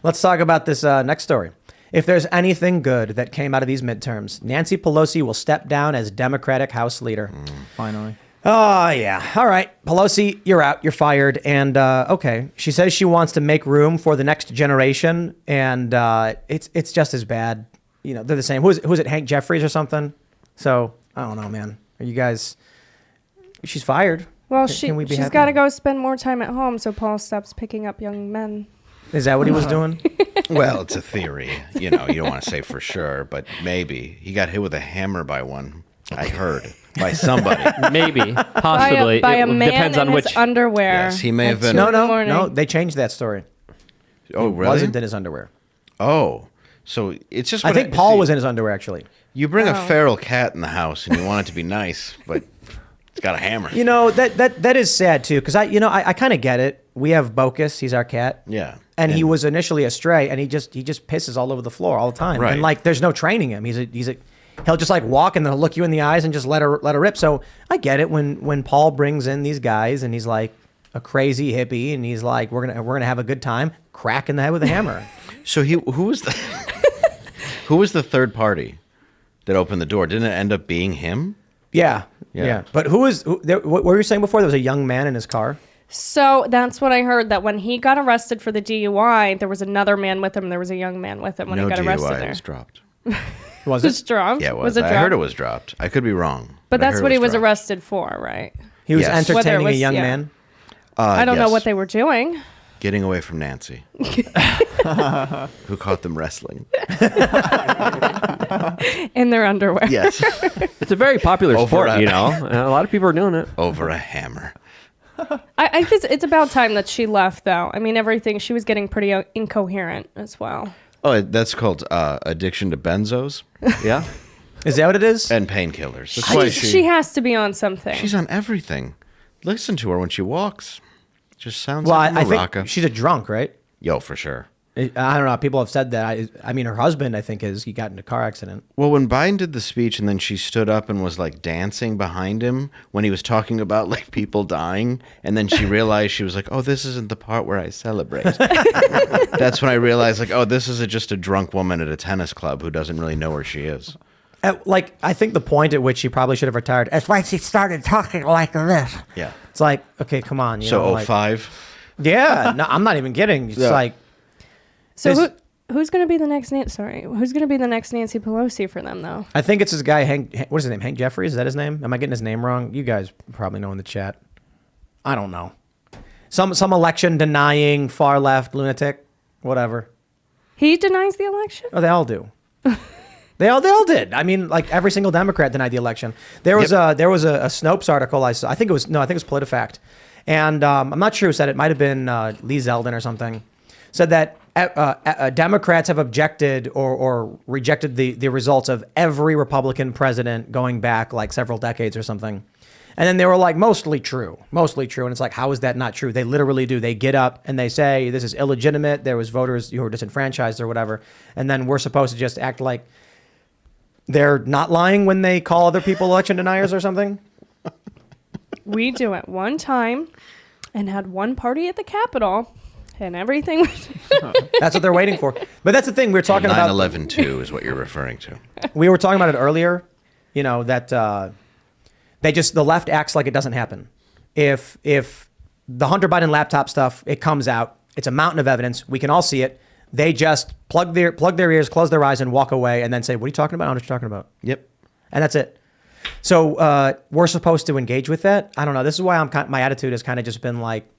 Let's talk about this next story. If there's anything good that came out of these midterms, Nancy Pelosi will step down as Democratic House Leader. Finally. Oh, yeah. All right. Pelosi, you're out. You're fired. And, okay. She says she wants to make room for the next generation. And it's just as bad. You know, they're the same. Who's it? Hank Jeffries or something? So, I don't know, man. Are you guys... She's fired. Well, she's got to go spend more time at home so Paul stops picking up young men. Is that what he was doing? Well, it's a theory. You know, you don't want to say for sure, but maybe. He got hit with a hammer by one. I heard. By somebody. Maybe. Possibly. By a man depends in on his which underwear. Yes, he may have been. No. They changed that story. Oh, He really? wasn't in his underwear. Oh. So it's just... I think Paul was in his underwear, actually. You bring a feral cat in the house and you want it to be nice, but it's got a hammer. You know, that is sad, too, because I kind of get it. We have Bocus. He's our cat. Yeah. And he was initially a stray, and he just pisses all over the floor all the time. Right. And, like, there's no training him. He'll just, like, walk and then he'll look you in the eyes and just let her rip. So I get it when Paul brings in these guys and he's, like, a crazy hippie, and he's like, we're gonna have a good time, crack in the head with a hammer. So who was the third party that opened the door? Didn't it end up being him? Yeah. But what were you saying before? There was a young man in his car? So that's what I heard, that when he got arrested for the DUI, there was another man with him. There was a young man with him when he got arrested DUI there. was dropped. Was It was dropped? Yeah, it was. Was it I dropped? heard it was dropped. I could be wrong. But I that's heard what it he was dropped. arrested for, right? He was Yes. entertaining a was- young yeah. man? I don't know yes. what they were doing. Getting away from Nancy. Who caught them wrestling. In their underwear. Yes. It's a very popular Over sport, a- you know. And a lot of people are doing it. Over a hammer. I guess it's about time that she left, though. I mean, she was getting pretty incoherent as well. Oh, that's called addiction to benzos Yeah. Is that what it is? and painkillers. That's why She has to be on something. she's on everything. Listen to her when she walks. Just sounds Well, like a I maraca. think she's a drunk, right? Yo, for sure. I don't know. People have said that. I mean, her husband, I think, he got in a car accident. Well, when Biden did the speech and then she stood up and was like dancing behind him when he was talking about like people dying, and then she realized, she was like, oh, this isn't the part where I celebrate. That's when I realized, like, oh, this is just a drunk woman at a tennis club who doesn't really know where she is. I think the point at which she probably should have retired, that's why she started talking like this. Yeah. It's like, okay, come on. You know, like, 05? Yeah. No, I'm not even kidding. It's Yeah. like... So who's going to be the next who's going to be the next Nancy Pelosi for them, though? I think it's this guy, what is his name? Hank Jeffries? Is that his name? Am I getting his name wrong? You guys probably know in the chat. I don't know. Some election denying far left lunatic, whatever. He denies the election? Oh, they all do. They all did. I mean, like every single Democrat denied the election. There was a Snopes article I saw. I think it was PolitiFact, and I'm not sure who said it. Might have been Lee Zeldin or something. Said that Democrats have objected or rejected the results of every Republican president going back like several decades or something. And then they were like, mostly true. And it's like, how is that not true? They literally do. They get up and they say, this is illegitimate. There was voters who were disenfranchised or whatever. And then we're supposed to just act like they're not lying when they call other people election deniers or something. We do it one time and had one party at the Capitol. And everything. That's what they're waiting for. But that's the thing we were talking about. 9/11-2 is what you're referring to. We were talking about it earlier. You know that the left acts like it doesn't happen. If the Hunter Biden laptop stuff, it comes out, it's a mountain of evidence. We can all see it. They just plug their ears, close their eyes, and walk away, and then say, "What are you talking about? I don't know what you're talking about." Yep. And that's it. So we're supposed to engage with that. I don't know. This is why my attitude has kind of just been like,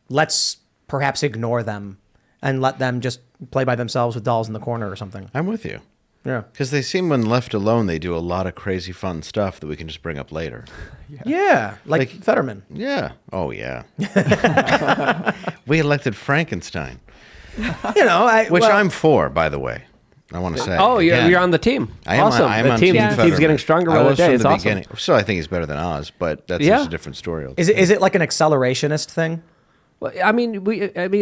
let's perhaps ignore them and let them just play by themselves with dolls in the corner or something. I'm with you. Yeah. Because they seem, when left alone, they do a lot of crazy fun stuff that we can just bring up later. Yeah. Like Fetterman. Yeah. Oh, yeah. We elected Frankenstein. You know, I'm for, by the way. I want to say. Oh, again, you're on the team. I am Awesome. I am The on team, Team the team's Fetterman. getting stronger I by the was day. from It's the awesome. beginning. So I think he's better than Oz, but that's Yeah. just a different story. Is it like an accelerationist thing? Well, I mean,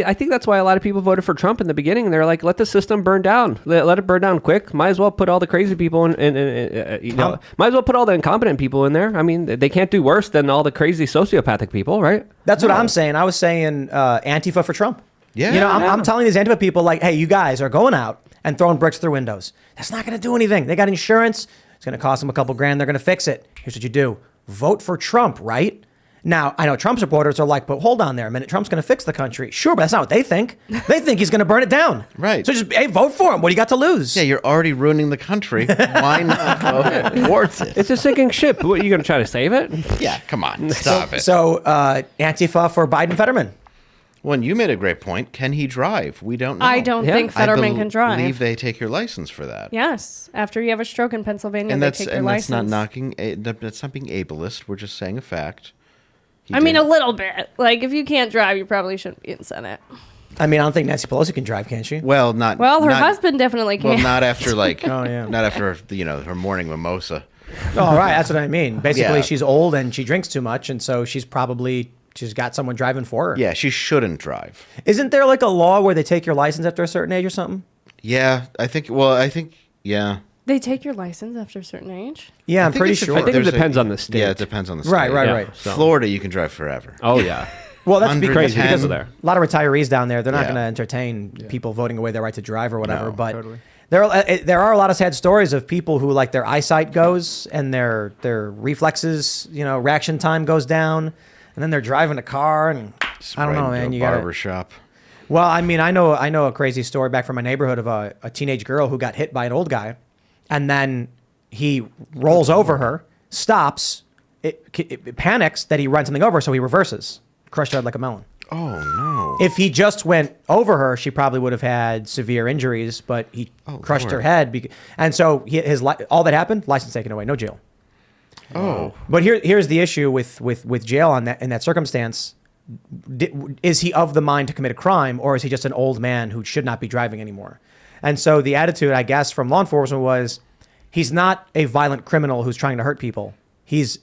I think that's why a lot of people voted for Trump in the beginning. They're like, let the system burn down. Let it burn down quick. Might as well put all the crazy people might as well put all the incompetent people in there. I mean, they can't do worse than all the crazy sociopathic people, right? That's what I'm saying. I was saying Antifa for Trump. Yeah. You know, I'm telling these Antifa people, like, hey, you guys are going out and throwing bricks through windows. That's not going to do anything. They got insurance. It's going to cost them a couple grand. They're going to fix it. Here's what you do. Vote for Trump, right? Now, I know Trump supporters are like, but hold on there a minute. Trump's going to fix the country. Sure, but that's not what they think. They think he's going to burn it down. Right. So just, hey, vote for him. What do you got to lose? Yeah, you're already ruining the country. Why not vote towards it? It's a sinking ship. What, are you going to try to save it? Yeah, come on. Stop it. So Antifa for Biden Fetterman. Well, you made a great point. Can he drive? We don't know. I don't Yeah. think Fetterman can drive. I believe they take your license for that. Yes, after you have a stroke in Pennsylvania, And they that's take your and license. that's not knocking. That's not being ableist. We're just saying a fact. I mean, a little bit. Like, if you can't drive, you probably shouldn't be in Senate. I mean, I don't think Nancy Pelosi can drive, can she? Well, not. Well, her not- husband definitely can. Well, not after like. Oh, yeah. Not after her morning mimosa. Oh, right. That's what I mean. Basically, Yeah. she's old and she drinks too much, and so she's got someone driving for her. Yeah, she shouldn't drive. Isn't there like a law where they take your license after a certain age or something? Yeah, I think. Well, I think. Yeah. They take your license after a certain age? Yeah, I'm think pretty it's sure. I think it there's depends on the state. Yeah, it depends on the state. Right. Yeah, so- Florida, you can drive forever. Oh, yeah. Well, that's Under because Crazy because of there. a lot of retirees down there, they're not Yeah. going to entertain people voting away their right to drive or whatever. No, but totally. there are a lot of sad stories of people who like their eyesight goes and their reflexes, reaction time goes down, and then they're driving a car and I don't know, man. You got barber shop. Well, I mean, I know a crazy story back from my neighborhood of a teenage girl who got hit by an old guy, and then he rolls over her, stops, it panics that he runs something over, so he reverses, crushed her head like a melon. Oh no. If he just went over her, she probably would have had severe injuries, but he crushed her Lord. head, and so all that happened, license taken away, no jail. Oh. But here's the issue with jail in that circumstance. Is he of the mind to commit a crime, or is he just an old man who should not be driving anymore? And so the attitude, I guess, from law enforcement was, he's not a violent criminal who's trying to hurt people. He's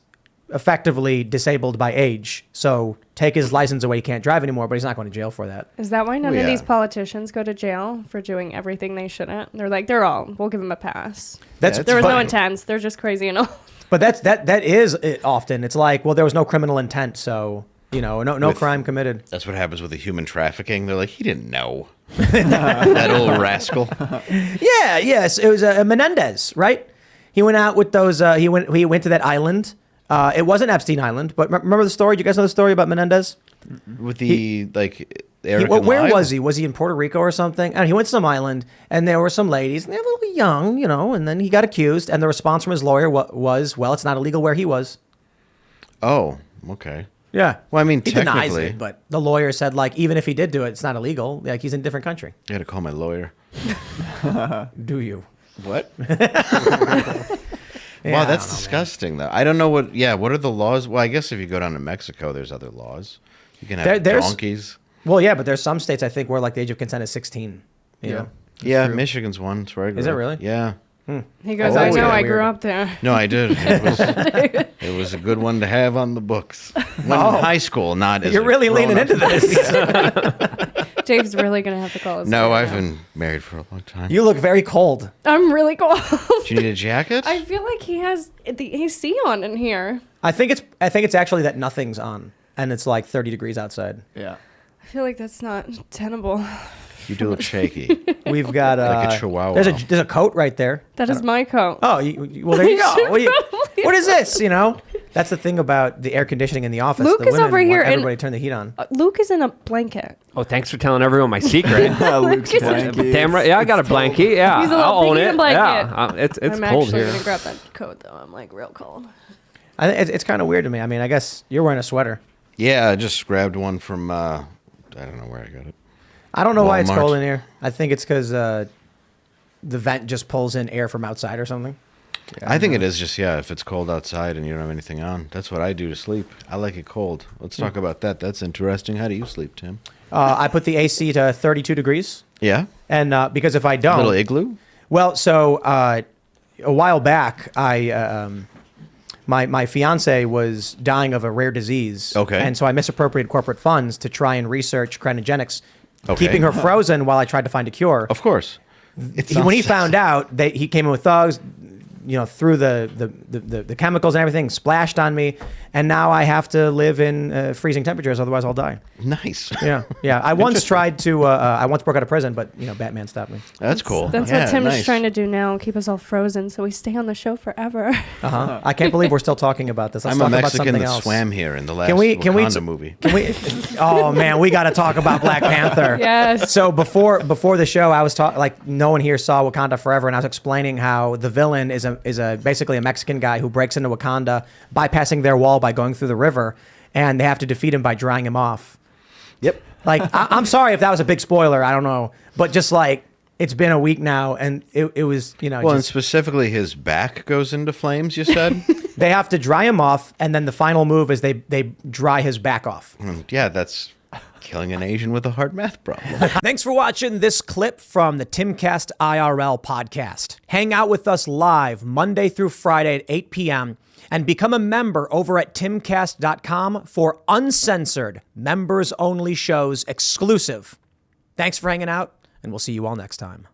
effectively disabled by age. So take his license away, he can't drive anymore, but he's not going to jail for that. Is that why none Yeah. of these politicians go to jail for doing everything they shouldn't? They're like, we'll give them a pass. That's Yeah, There was no fine. intent. They're just crazy and old. But that is it often. It's like, well, there was no criminal intent, so no With- crime committed. That's what happens with the human trafficking. They're like, he didn't know. That old rascal. Yeah, yes, it was Menendez, right? He went out with those. He went to that island. It wasn't Epstein Island, but remember the story? Do you guys know the story about Menendez? With the Eric and Where Lyle? was he? Was he in Puerto Rico or something? And he went to some island, and there were some ladies, and they were a little young, and then he got accused, and the response from his lawyer was, well, it's not illegal where he was. Oh, okay. Yeah. Well, I mean, he denies technically- it, but the lawyer said, like, even if he did do it, it's not illegal. Like, he's in a different country. I had to call my lawyer. Do you? What? Yeah, Wow, I that's don't know, disgusting, though. I don't know what. Yeah, what are the laws? Well, I guess if you go down to Mexico, there's other laws. You can have There's- donkeys. Well, yeah, but there's some states, I think, where, like, the age of consent is 16. You Yeah. know? Yeah, Michigan's one. That's where I grew Is it up. really? Yeah. He goes, Oh, I that's know, kinda I grew weird. up there. No, I did. It was a good one to have on the books. When in high school, not as You're a really leaning grown-up. into this. Dave's really going to have to call us. No, later I've now. been married for a long time. You look very cold. I'm really cold. Do you need a jacket? I feel like he has the AC on in here. I think it's actually that nothing's on, and it's like 30 degrees outside. Yeah. I feel like that's not tenable. You do look shaky. We've got Like a chihuahua. There's a coat right there. That is my coat. Oh, well, there you go. Probably What is this? That's the thing about the air conditioning in the office. Luke the is women over want here and- everybody to turn the heat on. Luke is in a blanket. Oh, thanks for telling everyone my secret. Luke's He's- blanket. Damn right. Yeah, I got a blanket. Yeah, He's a little I'll own piggy in it. a blanket. Yeah, it's I'm cold actually here. going to grab that coat, though. I'm like real cold. I think it's kind of weird to me. I mean, I guess you're wearing a sweater. Yeah, I just grabbed one from, I don't know where I got it. I don't know why it's Walmart. cold in here. I think it's because the vent just pulls in air from outside or something. I think it is just, if it's cold outside and you don't have anything on. That's what I do to sleep. I like it cold. Let's talk about that. That's interesting. How do you sleep, Tim? I put the AC to 32 degrees, Yeah? and because if I A don't, little igloo? well, so a while back, my fiance was dying of a rare disease. Okay. And so I misappropriated corporate funds to try and research cryogenics, Okay. keeping her frozen while I tried to find a cure. Of course. When he found out, he came in with thugs, through the chemicals and everything, splashed on me, and now I have to live in freezing temperatures, otherwise I'll die. Nice. Yeah. I once tried to. I once broke out of prison, but Batman stopped me. That's cool. That's Yeah, what Tim's nice. trying to do now, keep us all frozen so we stay on the show forever. I can't believe we're still talking about this. Let's I'm talk a about Mexican something that else. swam here in the last Can we movie. Can we? Oh man, we got to talk about Black Panther. Yes. So before the show, I was talking like no one here saw Wakanda Forever, and I was explaining how the villain is basically a Mexican guy who breaks into Wakanda, bypassing their wall by going through the river, and they have to defeat him by drying him off. Yep. Like I'm sorry if that was a big spoiler. I don't know, but just like it's been a week now, and it was Well, and just, specifically, his back goes into flames. You said. they have to dry him off, and then the final move is they dry his back off. Yeah, that's killing an Asian with a hard math problem. Thanks for watching this clip from the Timcast IRL podcast. Hang out with us live Monday through Friday at 8 p.m. and become a member over at timcast.com for uncensored, members-only shows exclusive. Thanks for hanging out, and we'll see you all next time.